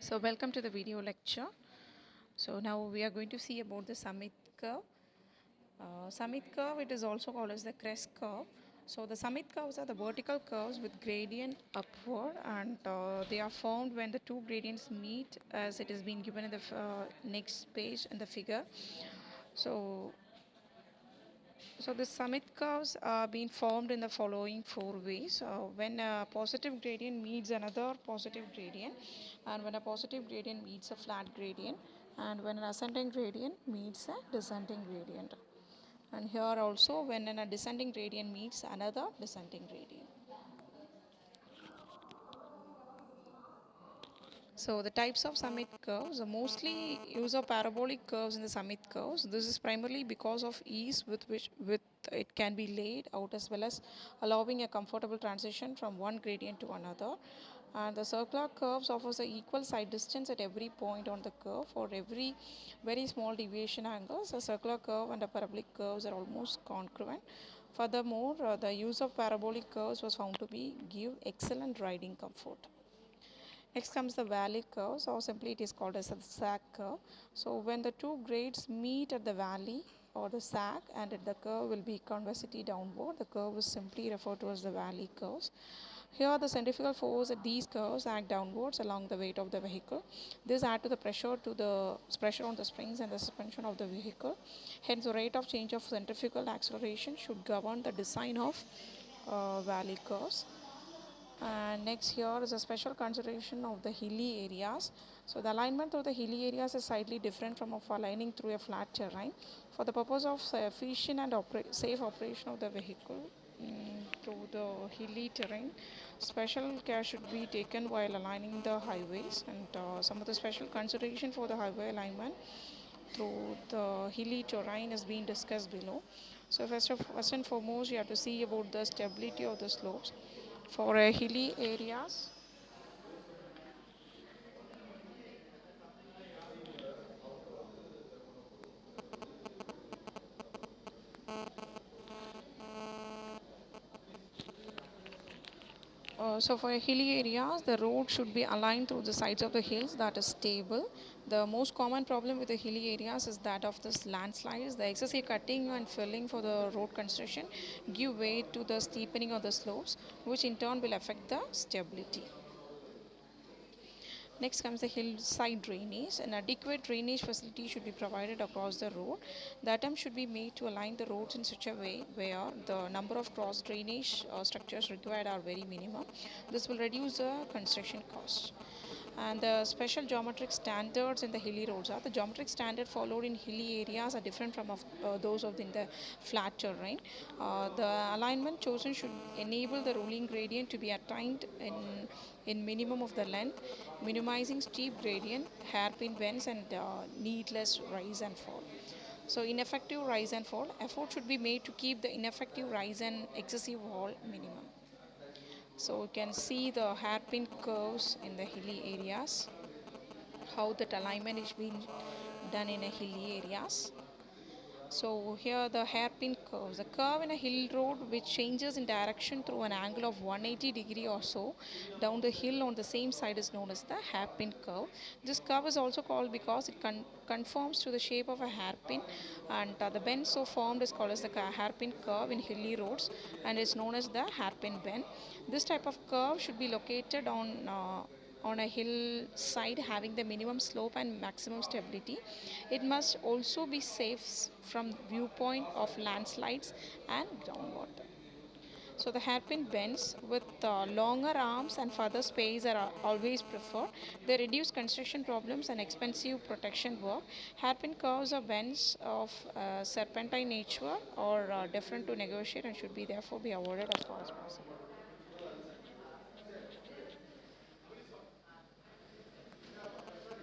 So welcome to the video lecture. So now we are going to see about the summit curve. Summit curve, it is also called as the crest curve. So the summit curves are the vertical curves with gradient upward, and they are formed when the two gradients meet, as it is being given in the next page in the figure. So the summit curves are being formed in the following four ways. When a positive gradient meets another positive gradient, and when a positive gradient meets a flat gradient, and when an ascending gradient meets a descending gradient. And here also when a descending gradient meets another descending gradient. So the types of summit curves are mostly use of parabolic curves in the summit curves. This is primarily because of ease with which it can be laid out, as well as allowing a comfortable transition from one gradient to another. And the circular curves offers a equal side distance at every point on the curve. For every very small deviation angles, a circular curve and a parabolic curves are almost congruent. Furthermore, the use of parabolic curves was found to be give excellent riding comfort. Next comes the valley curves, or simply it is called as a sag curve. So when the two grades meet at the valley or the sag, and at the curve will be convexity downward, the curve is simply referred to as the valley curves. Here the centrifugal force at these curves act downwards along the weight of the vehicle. This adds to the pressure on the springs and the suspension of the vehicle. Hence the rate of change of centrifugal acceleration should govern the design of valley curves. And next here is a special consideration of the hilly areas. So the alignment through the hilly areas is slightly different from of aligning through a flat terrain. For the purpose of efficient and safe operation of the vehicle through the hilly terrain, special care should be taken while aligning the highways, and some of the special consideration for the highway alignment through the hilly terrain is being discussed below. So first and foremost, you have to see about the stability of the slopes. For hilly areas, so for hilly areas, the road should be aligned through the sides of the hills, that is stable. The most common problem with the hilly areas is that of this landslides. The excessive cutting and filling for the road construction give way to the steepening of the slopes, which in turn will affect the stability. Next comes the hillside drainage. An adequate drainage facility should be provided across the road. The attempt should be made to align the roads in such a way where the number of cross drainage structures required are very minimum. This will reduce the construction cost. And the special geometric standards in the hilly roads are the geometric standard followed in hilly areas are different from those of in the flat terrain. The alignment chosen should enable the rolling gradient to be attained in minimum of the length, minimizing steep gradient, hairpin bends, and needless rise and fall. So ineffective rise and fall, effort should be made to keep the ineffective rise and excessive fall minimum. So you can see the hairpin curves in the hilly areas, how that alignment is being done in a hilly areas. So here the hairpin curves. The curve in a hill road which changes in direction through an angle of 180 or so down the hill on the same side is known as the hairpin curve. This curve is also called because it conforms to the shape of a hairpin, and the bend so formed is called as the hairpin curve in hilly roads, and is known as the hairpin bend. This type of curve should be located on a hillside having the minimum slope and maximum stability. It must also be safe from viewpoint of landslides and groundwater. So the hairpin bends with longer arms and further space are always preferred. They reduce construction problems and expensive protection work. Hairpin curves or bends of serpentine nature or different to negotiate and should be therefore be avoided as far as possible.